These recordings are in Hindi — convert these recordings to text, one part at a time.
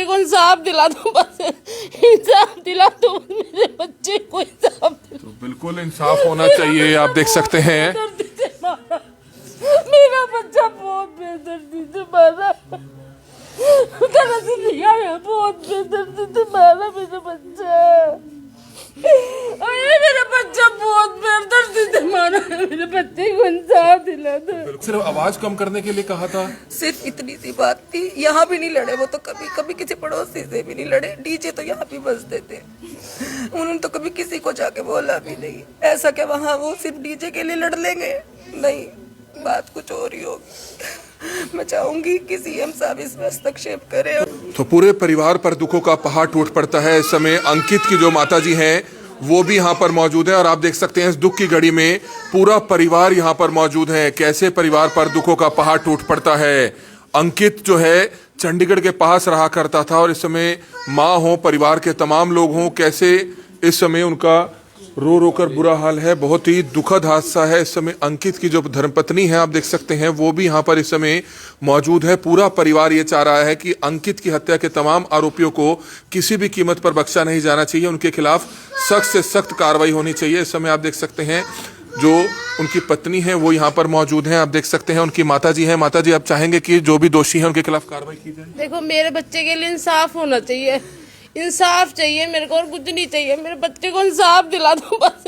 बच्चे को इंसाफ दिला दो, बस इंसाफ दिला दो, मेरे बच्चे को इंसाफ दिला। तो बिल्कुल इंसाफ होना चाहिए। आप देख सकते हैं बेदर्दी से मारा, मेरा बच्चा बहुत बेदर्दी से मारा, गलत लिया है, बहुत बेदर्दी से मारा मेरा बच्चा। अरे मेरा बच्चा बहुत बेदर्दी से मारा है, मेरे बच्चे को इंसाफ दिला दो। सिर्फ आवाज कम करने के लिए कहा था। सिर्फ इतनी सी बात थी। यहाँ भी नहीं लड़े वो, तो कभी कभी किसी पड़ोसी से भी नहीं लड़े। डीजे तो यहाँ भी बजते थे, उन्होंने तो कभी किसी को जाके बोला भी नहीं। ऐसा क्या वहाँ वो सिर्फ डीजे के लिए लड़ लेंगे? नहीं, बात कुछ और ही होगी। मैं चाहूंगी कि सीएम साहब इस पर हस्तक्षेप करें। तो पूरे परिवार पर दुखों का पहाड़ टूट पड़ता है। इस समय अंकित की जो माताजी हैं वो भी यहाँ पर मौजूद है और आप देख सकते हैं इस दुख की घड़ी में पूरा परिवार यहाँ पर मौजूद है। कैसे परिवार पर दुखों का पहाड़ टूट पड़ता है। अंकित जो है चंडीगढ़ के पास रहा करता था और इस समय माँ हो, परिवार के तमाम लोग हों, कैसे इस समय उनका रो रो कर बुरा हाल है। बहुत ही दुखद हादसा है। इस समय अंकित की जो धर्मपत्नी है आप देख सकते हैं वो भी यहाँ पर इस समय मौजूद है। पूरा परिवार ये चाह रहा है कि अंकित की हत्या के तमाम आरोपियों को किसी भी कीमत पर बख्शा नहीं जाना चाहिए, उनके खिलाफ सख्त से सख्त कार्रवाई होनी चाहिए। इस समय आप देख सकते हैं जो उनकी पत्नी है वो यहाँ पर मौजूद हैं। आप देख सकते हैं उनकी माताजी हैं। माताजी, आप चाहेंगे कि जो भी दोषी हैं उनके खिलाफ कार्रवाई की जाए? देखो, मेरे बच्चे के लिए इंसाफ होना चाहिए, इंसाफ चाहिए मेरे को, और कुछ नहीं चाहिए। मेरे बच्चे को इंसाफ दिला दो, बस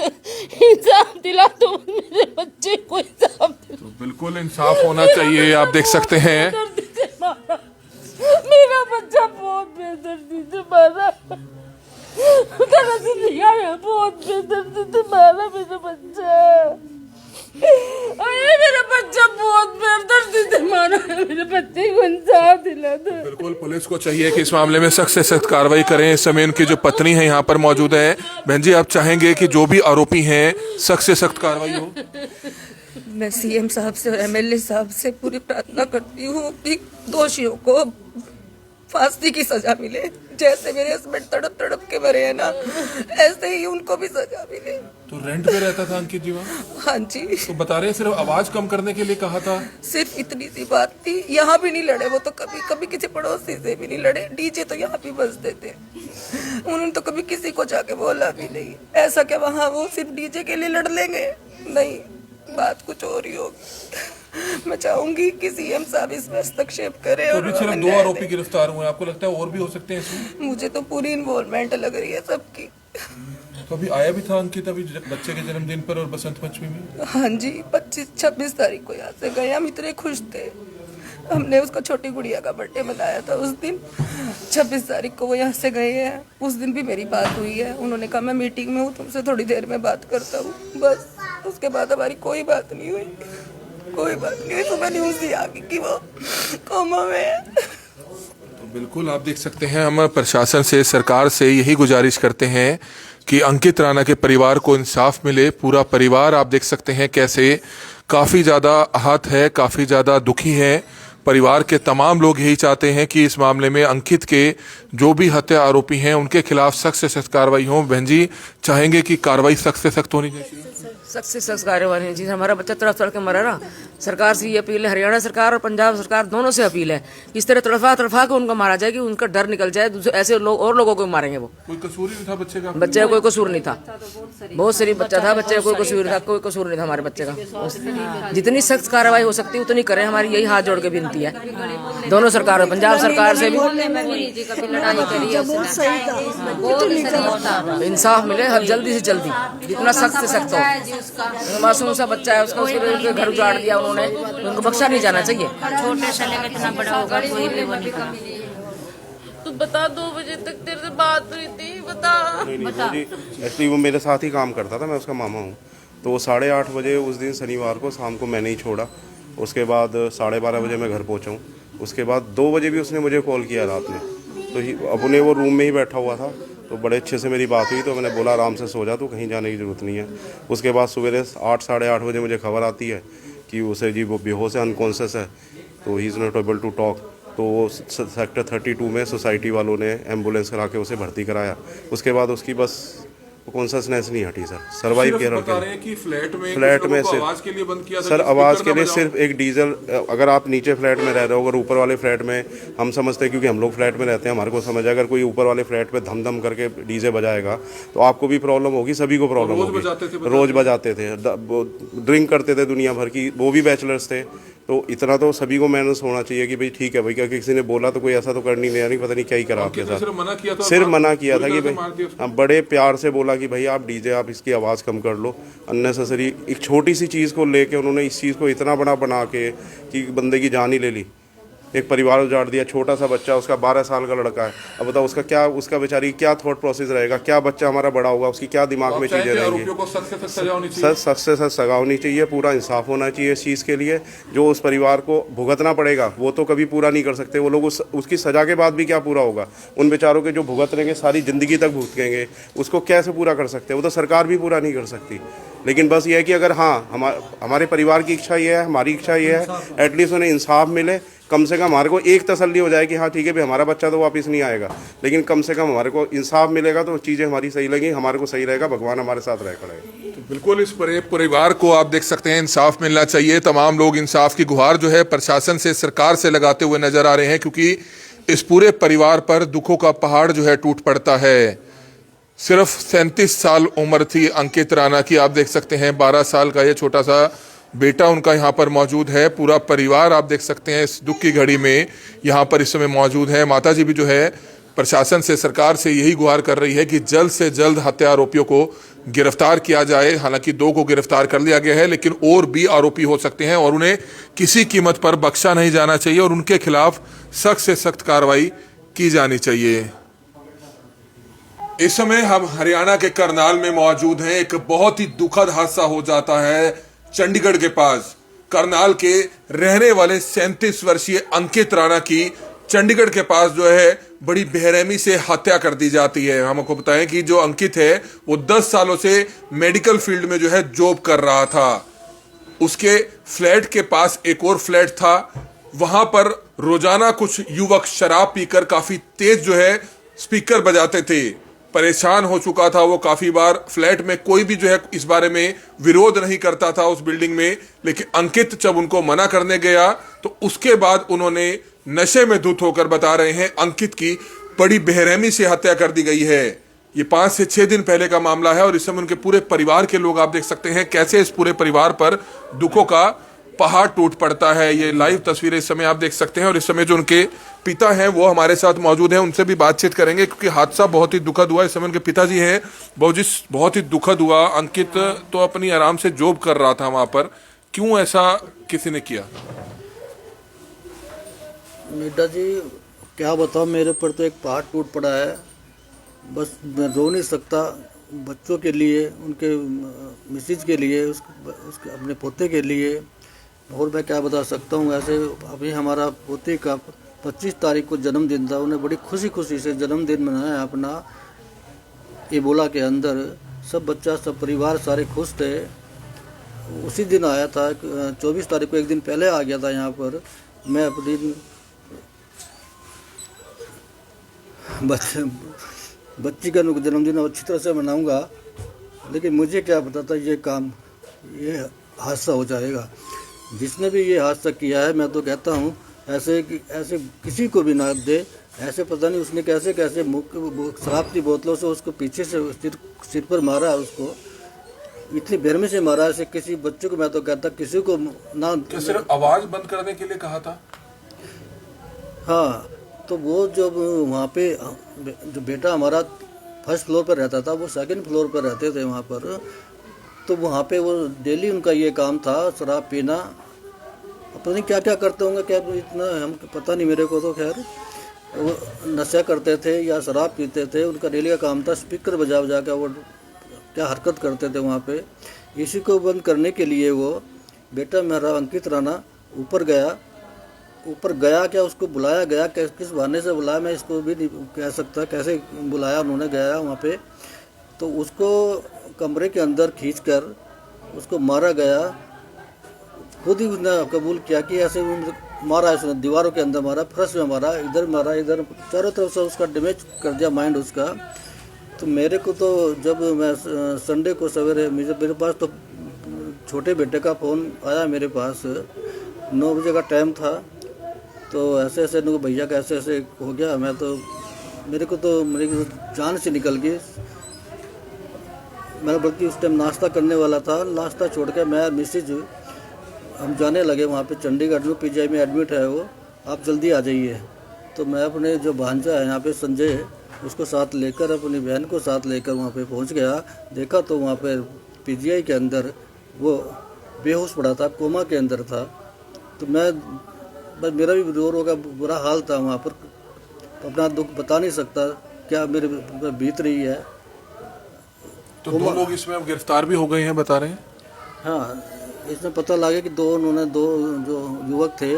इंसाफ दिला दो, मेरे बच्चे को इंसाफ दिला। तो बिल्कुल इंसाफ होना चाहिए। आप देख सकते हैं बेदर्दी से मारा, मेरा बच्चा बहुत बेदर्दी से मारा, गलत लिया है, बहुत बेदर्दी से मारा मेरा बच्चा। अरे मेरा बच्चा बहुत बेदर्दी से मारा है, मेरे बच्चे को इंसाफ दिला दो। बिल्कुल पुलिस को चाहिए कि इस मामले में सख्त से सख्त कार्रवाई करें। इस समय उनकी जो पत्नी है यहाँ पर मौजूद है। बहन जी, आप चाहेंगे कि जो भी आरोपी हैं सख्त से सख्त कार्रवाई हो? मैं सीएम साहब से और एमएलए साहब से पूरी प्रार्थना करती हूँ कि दोषियों को फांसी की सजा मिले। जैसे मेरे हस्बैंड तड़प तड़प के मरे हैं ना, ऐसे ही उनको भी सजा मिले। तो रेंट पे रहता था अंकित जी वहाँ? हाँ जी। तो बता रहे हैं सिर्फ आवाज कम करने के लिए कहा था। सिर्फ इतनी सी बात थी। यहाँ भी नहीं लड़े वो, तो कभी कभी किसी पड़ोसी से भी नहीं लड़े। डीजे तो यहाँ भी बजते थे, उन्होंने तो कभी किसी को जाके बोला भी नहीं। ऐसा क्या वहाँ वो सिर्फ डीजे के लिए लड़ लेंगे? नहीं, बात कुछ और ही होगी। मैं चाहूंगी कि सीएम साहब इस पर हस्तक्षेप करें। तो अभी सिर्फ 2 आरोपी गिरफ्तार हुए हैं, आपको लगता है और भी हो सकते हैं इसमें? मुझे तो पूरी इन्वॉल्वमेंट लग रही है सबकी। तो अभी आया भी था अंकित अभी बच्चे के जन्मदिन पर और बसंत पंचमी में? हाँ जी, 25-26 तारीख को यहाँ से गए। हम इतने खुश थे। हमने उसका छोटी गुड़िया का बर्थडे मनाया था उस दिन। 26 तारीख को वो यहाँ से गए हैं। उस दिन भी मेरी बात हुई है। उन्होंने कहा मैं मीटिंग में हूँ, तुमसे थोड़ी देर में बात करता हूँ, बस। उसके बाद हमारी कोई बात नहीं हुई, कोई बात नहीं हुई। सुबह न्यूज़ ही आ गई कि वो कोमा में है। तो बिल्कुल आप देख सकते हैं हम प्रशासन से, सरकार से यही गुजारिश करते हैं कि अंकित राणा के परिवार को इंसाफ मिले। पूरा परिवार आप देख सकते हैं कैसे काफ़ी ज़्यादा आहत है, काफ़ी ज़्यादा दुखी है। परिवार के तमाम लोग यही चाहते हैं कि इस मामले में अंकित के जो भी हत्या आरोपी हैं उनके खिलाफ सख्त से सख्त कार्रवाई हो। बहन जी, चाहेंगे कि कार्रवाई सख्त से सख्त होनी चाहिए? सख्त से सख्त कार्रवाई होनी चाहिए। हमारा बच्चा तड़प तड़प के मरा ना। सरकार से ये अपील है, हरियाणा सरकार और पंजाब सरकार दोनों से अपील है, इस तरह तड़फा तड़फा के उनको मारा जाए कि उनका डर निकल जाए। ऐसे लोग और लोगों को मारेंगे वो। कोई कसूर ही नहीं था बच्चे का? बच्चे का कोई कसूर नहीं था, बहुत शरीफ बच्चा था। बच्चे का कोई कसूर नहीं था, कोई कसूर नहीं था हमारे बच्चे का। जितनी सख्त कार्रवाई हो सकती है उतनी करें, हमारी यही हाथ जोड़ के विनती है दोनों सरकारों, पंजाब सरकार से भी। इंसाफ मिले जल्दी से जल्दी, जितना सख्त से सख्त हो। मासूम सा बच्चा है, उसका उसके घर उजाड़ दिया उन्होंने, उनको बख्शा नहीं जाना चाहिए। छोटे सले में इतना बड़ा होगा कोई भी वो नहीं। तू बता, 2 बजे तक तेरे से बात हुई थी, बता। एक्चुअली वो मेरे साथ ही काम करता था, मैं उसका मामा हूँ। तो वो 8:30 बजे उस दिन शनिवार को शाम को मैंने ही छोड़ा। उसके बाद 12:30 बजे मैं घर पहुँचा हूँ। उसके बाद 2 बजे भी उसने मुझे कॉल किया रात में। तो अपने वो रूम में ही बैठा हुआ था, तो बड़े अच्छे से मेरी बात हुई। तो मैंने बोला आराम से सो जा, तू कहीं जाने की ज़रूरत नहीं है। उसके बाद सवेरे 8 साढ़े 8 बजे मुझे खबर आती है कि उसे जी वो बेहोश है, अनकॉन्शियस है, तो he is not able to talk. तो वो सेक्टर 32 में सोसाइटी वालों ने एम्बुलेंस करा के उसे भर्ती कराया। उसके बाद उसकी बस वो कॉन्शसनेस नहीं हटी सर, सर्वाइव केयर बता रहे हैं कि फ्लैट में सिर्फ आवाज के लिए बंद किया था सर, कि आवाज़ स्पीकर के ना लिए बजाओ। सिर्फ एक डीजल, अगर आप नीचे फ्लैट में रह रहे हो, अगर ऊपर वाले फ्लैट में हम समझते हैं, क्योंकि हम लोग फ्लैट में रहते हैं, हमारे को समझ है, अगर कोई ऊपर वाले फ्लैट पे धम धम करके डीजे बजाएगा तो आपको भी प्रॉब्लम होगी, सभी को प्रॉब्लम रोज बजाते थे, होगी। रोज बजाते थे, ड्रिंक करते थे दुनिया भर की, वो भी बैचलर्स थे। तो इतना तो सभी को मैनेज होना चाहिए कि भाई ठीक है भाई, क्या किसी ने बोला तो कोई ऐसा तो करनी नहीं, पता नहीं क्या ही करा आपके साथ। सिर्फ मना किया था, सिर्फ मना किया था कि मार दिया भाई, उसको। हाँ, बड़े प्यार से बोला कि भाई आप डीजे, आप इसकी आवाज़ कम कर लो। अननेसेसरी एक छोटी सी चीज़ को लेके उन्होंने इस चीज़ को इतना बड़ा बना के कि बंदे की जान ही ले ली, एक परिवार उजाड़ दिया। छोटा सा बच्चा, उसका 12 साल का लड़का है, अब बताओ उसका क्या, उसका बेचारी क्या थॉट प्रोसेस रहेगा, क्या बच्चा हमारा बड़ा होगा, उसकी क्या दिमाग में चीज़ें रहेंगी। आरोपियों को सख्त से सख्त सजा होनी चाहिए। सर सख्त से सख्त सजा होनी चाहिए, पूरा इंसाफ होना चाहिए इस चीज़ के लिए। जो उस परिवार को भुगतना पड़ेगा वो तो कभी पूरा नहीं कर सकते वो लोग, उसकी सजा के बाद भी क्या पूरा होगा। उन बेचारों के जो भुगतनेंगे सारी ज़िंदगी तक भुगतेंगे, उसको कैसे पूरा कर सकते हैं, वो तो सरकार भी पूरा नहीं कर सकती। लेकिन बस ये है कि अगर हाँ हमारे परिवार की इच्छा ये है, हमारी इच्छा ये है, एटलीस्ट उन्हें इंसाफ मिले, कम से कम हमारे को एक तसल्ली हो जाए कि हाँ ठीक है भाई, हमारा बच्चा तो वापस नहीं आएगा, लेकिन कम से कम हमारे को इंसाफ मिलेगा तो चीज़ें हमारी सही लगेंगी, हमारे को सही रहेगा, भगवान हमारे साथ रह खड़े। तो बिल्कुल इस परिवार को आप देख सकते हैं इंसाफ मिलना चाहिए। तमाम लोग इंसाफ की गुहार जो है प्रशासन से, सरकार से लगाते हुए नजर आ रहे हैं, क्योंकि इस पूरे परिवार पर दुखों का पहाड़ जो है टूट पड़ता है। सिर्फ 37 साल उम्र थी अंकित राणा की, आप देख सकते हैं 12 साल का ये छोटा सा बेटा उनका यहाँ पर मौजूद है। पूरा परिवार आप देख सकते हैं इस दुख की घड़ी में यहाँ पर इस समय मौजूद है। माताजी भी जो है प्रशासन से, सरकार से यही गुहार कर रही है कि जल्द से जल्द हत्या आरोपियों को गिरफ्तार किया जाए। हालांकि 2 को गिरफ्तार कर लिया गया है, लेकिन और भी आरोपी हो सकते हैं और उन्हें किसी कीमत पर बख्शा नहीं जाना चाहिए और उनके खिलाफ सख्त से सख्त कार्रवाई की जानी चाहिए। इस समय हम हरियाणा के करनाल में मौजूद हैं। एक बहुत ही दुखद हादसा हो जाता है चंडीगढ़ के पास। करनाल के रहने वाले 37 वर्षीय अंकित राणा की चंडीगढ़ के पास जो है बड़ी बेरहमी से हत्या कर दी जाती है। हम आपको बताएं कि जो अंकित है वो 10 सालों से मेडिकल फील्ड में जो है जॉब कर रहा था। उसके फ्लैट के पास एक और फ्लैट था, वहां पर रोजाना कुछ युवक शराब पीकर काफी तेज जो है स्पीकर बजाते थे। परेशान हो चुका था वो काफी बार। फ्लैट में कोई भी जो है इस बारे में विरोध नहीं करता था उस बिल्डिंग में, लेकिन अंकित जब उनको मना करने गया तो उसके बाद उन्होंने नशे में धुत होकर, बता रहे हैं, अंकित की बड़ी बेरहमी से हत्या कर दी गई है। ये 5 से 6 दिन पहले का मामला है और इस समय उनके पूरे परिवार के लोग आप देख सकते हैं कैसे इस पूरे परिवार पर दुखों का पहाड़ टूट पड़ता है। ये लाइव तस्वीरें इस समय आप देख सकते हैं और इस समय जो उनके पिता हैं वो हमारे साथ मौजूद हैं, उनसे भी बातचीत करेंगे क्योंकि हादसा बहुत ही दुखद हुआ। इस समय उनके पिताजी हैं। बाबूजी, बहुत ही दुखद हुआ। अंकित तो अपनी आराम से जॉब कर रहा था वहां पर, क्यों ऐसा किसी ने किया? बेटा जी क्या बताओ, मेरे ऊपर तो एक पहाड़ टूट पड़ा है। बस मैं रो नहीं सकता बच्चों के लिए, उनके मिसेज के लिए, उसके अपने पोते के लिए, और मैं क्या बता सकता हूँ। ऐसे अभी हमारा पोते का 25 तारीख को जन्मदिन था, उन्हें बड़ी खुशी खुशी से जन्मदिन मनाया अपना इबोला के अंदर। सब बच्चा, सब परिवार सारे खुश थे। उसी दिन आया था, 24 तारीख को, एक दिन पहले आ गया था यहाँ पर। मैं अपनी बच्ची का जन्मदिन अच्छी तरह से मनाऊंगा, लेकिन मुझे क्या पता था ये हादसा हो जाएगा। जिसने भी ये हादसा किया है, मैं तो कहता हूँ ऐसे किसी को भी ना दे। ऐसे पता नहीं उसने कैसे शराब की बोतलों से उसको पीछे से सिर पर मारा है, उसको इतनी बेरहमी से मारा। ऐसे किसी बच्चे को मैं तो कहता किसी को ना। क्या सिर्फ आवाज बंद करने के लिए कहा था? हाँ, तो वो जब वहाँ पे जो बेटा हमारा फर्स्ट फ्लोर पर रहता था, वो सेकंड फ्लोर पर रहते थे वहाँ पर। तो वहाँ पे वो डेली उनका ये काम था, शराब पीना। पता नहीं क्या क्या करते होंगे, क्या इतना हम पता नहीं मेरे को। तो खैर वो नशा करते थे या शराब पीते थे, उनका डेली का काम था। स्पीकर बजा बजा कर वो क्या हरकत करते थे वहाँ पे। इसी को बंद करने के लिए वो बेटा मेरा अंकित राणा ऊपर गया क्या, उसको बुलाया गया, किस बहाने से बुलाया मैं इसको भी नहीं कह सकता, कैसे बुलाया उन्होंने गया वहाँ पे। तो उसको कमरे के अंदर खींचकर उसको मारा गया। खुद ही उसने कबूल किया कि ऐसे मारा है उसने, दीवारों के अंदर मारा, फर्श में मारा, इधर मारा, इधर चारों तरफ से उसका डैमेज कर दिया माइंड उसका। तो मेरे को तो जब मैं संडे को सवेरे मेरे पास तो छोटे बेटे का फ़ोन आया मेरे पास, 9 बजे का टाइम था। तो ऐसे ऐसे इनको भैया का ऐसे ऐसे हो गया, मैं तो मेरी जान से निकल गई। मैं बल्कि उस टाइम नाश्ता करने वाला था, नाश्ता छोड़ के मैं मिसेज हम जाने लगे वहाँ पे चंडीगढ़ में पीजीआई में एडमिट है वो, आप जल्दी आ जाइए। तो मैं अपने जो भांजा है यहाँ पे संजय, उसको साथ लेकर अपनी बहन को साथ लेकर वहाँ पे पहुँच गया। देखा तो वहाँ पे पीजीआई के अंदर वो बेहोश पड़ा था, कोमा के अंदर था। तो मैं बस मेरा भी रो रो का बुरा हाल था वहाँ पर, अपना दुख बता नहीं सकता क्या मेरे बीत रही है। तो 2 लोग इसमें गिरफ्तार भी हो गए हैं बता रहे हैं। हाँ, इसमें पता लगा कि दो जो युवक थे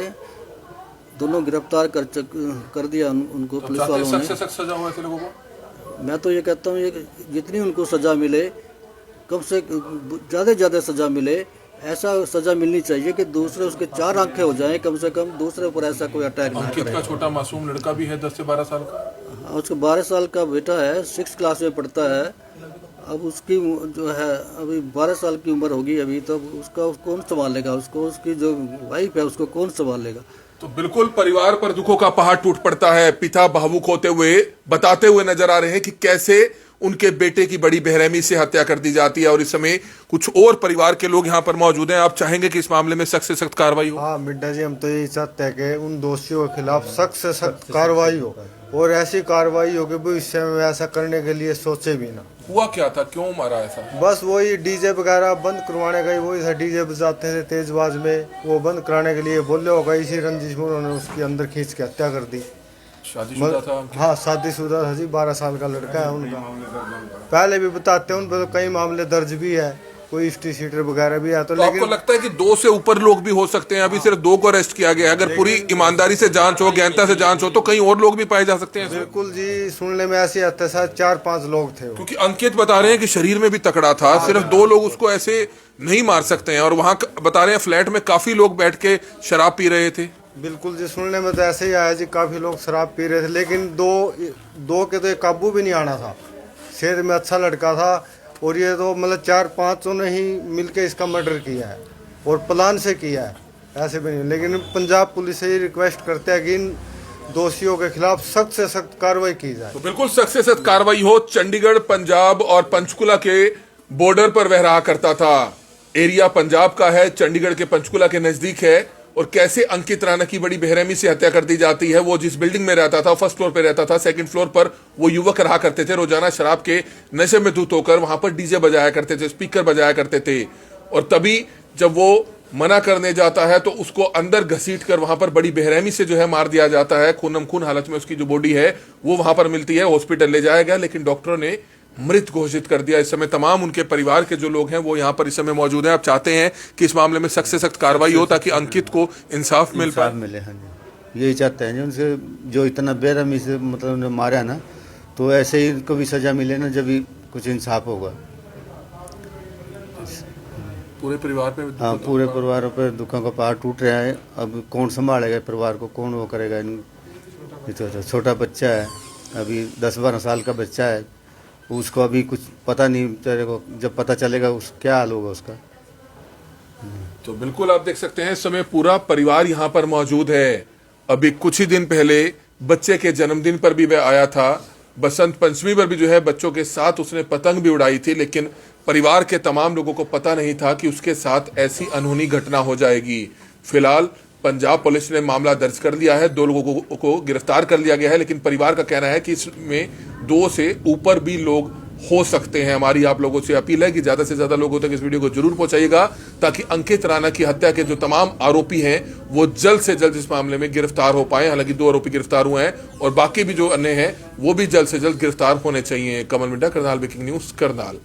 दोनों गिरफ्तार कर दिया उनको पुलिस वालों ने। सख्त से सख्त सजा हो ऐसे लोगों को। मैं तो ये कहता हूँ ये जितनी उनको सजा मिले, कम से ज़्यादा सजा मिले। ऐसा सजा मिलनी चाहिए कि दूसरे उसके 4 आंखें हो जाएं, कम से कम दूसरे पर ऐसा कोई अटैक ना करे। अंकित का छोटा मासूम लड़का भी है 10 से 12 साल का। हाँ, उसका 12 साल का बेटा है, 6 क्लास में पढ़ता है। अब उसकी जो है अभी 12 साल की उम्र होगी अभी, तब उसका कौन संभालेगा उसको, उसकी जो वाइफ है उसको कौन संभालेगा। तो बिल्कुल परिवार पर दुखों का पहाड़ टूट पड़ता है। पिता भावुक होते हुए बताते हुए नजर आ रहे हैं कि कैसे उनके बेटे की बड़ी बेरहमी से हत्या कर दी जाती है। और इस समय कुछ और परिवार के लोग यहाँ पर मौजूद हैं। आप चाहेंगे कि इस मामले में सख्त से सख्त कार्रवाई हो? हाँ मिड्डा जी, हम तो यही चाहते हैं कि उन दोषियों के खिलाफ सख्त से सख्त कार्रवाई हो, और ऐसी कार्रवाई हो कि भविष्य में ऐसा करने के लिए सोचे भी ना। हुआ क्या था, क्यों मारा ऐसा? बस वही डीजे वगैरह बंद करवाने का ही, वही था डीजे बजाते थे तेजबाज में, वो बंद कराने के लिए बोले होगा, इसी रंजिश में उन्होंने उसके अंदर खींच के हत्या कर दी। शादीशुदा था? हाँ शादीशुदा था जी, 12 साल का लड़का है उनका। पहले भी बताते हैं उन पर तो कई मामले दर्ज भी है, कोई हिस्ट्री शीटर वगैरह भी है। तो आपको लगता है कि 2 से ऊपर लोग भी हो सकते हैं? अभी सिर्फ 2 को अरेस्ट किया गया है। अगर पूरी ईमानदारी से जांच हो, गहनता से जांच हो, तो कई और लोग भी पाए जा सकते हैं। बिल्कुल जी, सुनने में ऐसी आता है शायद 4-5 लोग थे। क्योंकि अंकित बता रहे हैं कि शरीर में भी तकड़ा था, सिर्फ 2 लोग उसको ऐसे नहीं मार सकते हैं। और वहाँ बता रहे हैं फ्लैट में काफी लोग बैठ के शराब पी रहे थे। बिल्कुल जी, सुनने में तो ऐसे ही आया जी, काफी लोग शराब पी रहे थे, लेकिन दो के तो काबू भी नहीं आना था। सेहत में अच्छा लड़का था, और ये तो मतलब 4-5 ने ही मिलके इसका मर्डर किया है, और प्लान से किया है, ऐसे भी नहीं। लेकिन पंजाब पुलिस से ये रिक्वेस्ट करते हैं कि इन दोषियों के खिलाफ सख्त से सख्त कार्रवाई की जाए। तो बिल्कुल सख्त से सख्त कार्रवाई हो। चंडीगढ़ पंजाब और पंचकुला के बॉर्डर पर वह रहा करता था। एरिया पंजाब का है, चंडीगढ़ के पंचकुला के नजदीक है। और कैसे अंकित राणा की बड़ी बेरहमी से हत्या कर दी जाती है। वो जिस बिल्डिंग में रहता था, 1st फ्लोर पे रहता था, 2nd फ्लोर पर वो युवक रहा करते थे। रोजाना शराब के नशे में धुत होकर वहां पर डीजे बजाया करते थे, स्पीकर बजाया करते थे। और तभी जब वो मना करने जाता है तो उसको अंदर घसीट कर वहां पर बड़ी बेरहमी से जो है मार दिया जाता है। खूनम खून हालत में उसकी जो बॉडी है वो वहां पर मिलती है। हॉस्पिटल ले जाया गया, लेकिन डॉक्टरों ने मृत घोषित कर दिया। इस समय तमाम उनके परिवार के जो लोग हैं वो यहाँ पर इस समय मौजूद हैं। आप चाहते हैं कि इस मामले में सख्त से सख्त कार्रवाई हो ताकि अंकित को इंसाफ मिल पाए? मिले। हाँ जी, यही चाहते हैं जी, उनसे जो इतना बेरहमी से मतलब उन्हें मारा ना, तो ऐसे ही इनको भी सजा मिले ना, जब भी कुछ इंसाफ होगा। पूरे परिवार पे? हाँ, पूरे परिवार पर दुखों का पहाड़ टूट रहा है। अब कौन संभालेगा परिवार को, कौन वो करेगा? तो छोटा बच्चा है, अभी 10-12 साल का बच्चा है, उसको अभी कुछ पता नहीं, बेचारे को जब पता चलेगा उस क्या हाल होगा उसका। तो बिल्कुल आप देख सकते हैं इस समय पूरा परिवार यहाँ पर मौजूद है। अभी कुछ ही दिन पहले बच्चे के जन्मदिन पर भी वह आया था। बसंत पंचमी पर भी जो है बच्चों के साथ उसने पतंग भी उड़ाई थी, लेकिन परिवार के तमाम लोगों को पता नहीं था कि उसके साथ ऐसी अनहोनी घटना हो जाएगी। फिलहाल पंजाब पुलिस ने मामला दर्ज कर लिया है, 2 लोगों को गिरफ्तार कर लिया गया है, लेकिन परिवार का कहना है कि इसमें 2 से ऊपर भी लोग हो सकते हैं। हमारी आप लोगों से अपील है कि ज्यादा से ज्यादा लोगों तक इस वीडियो को जरूर पहुंचाइएगा, ताकि अंकित राणा की हत्या के जो तमाम आरोपी हैं वो जल्द से जल्द इस मामले में गिरफ्तार हो पाए। हालांकि 2 आरोपी गिरफ्तार हुए हैं और बाकी भी जो अन्य हैं वो भी जल्द से जल्द गिरफ्तार होने चाहिए। कमल मिड्डा, करनाल ब्रेकिंग न्यूज, करनाल।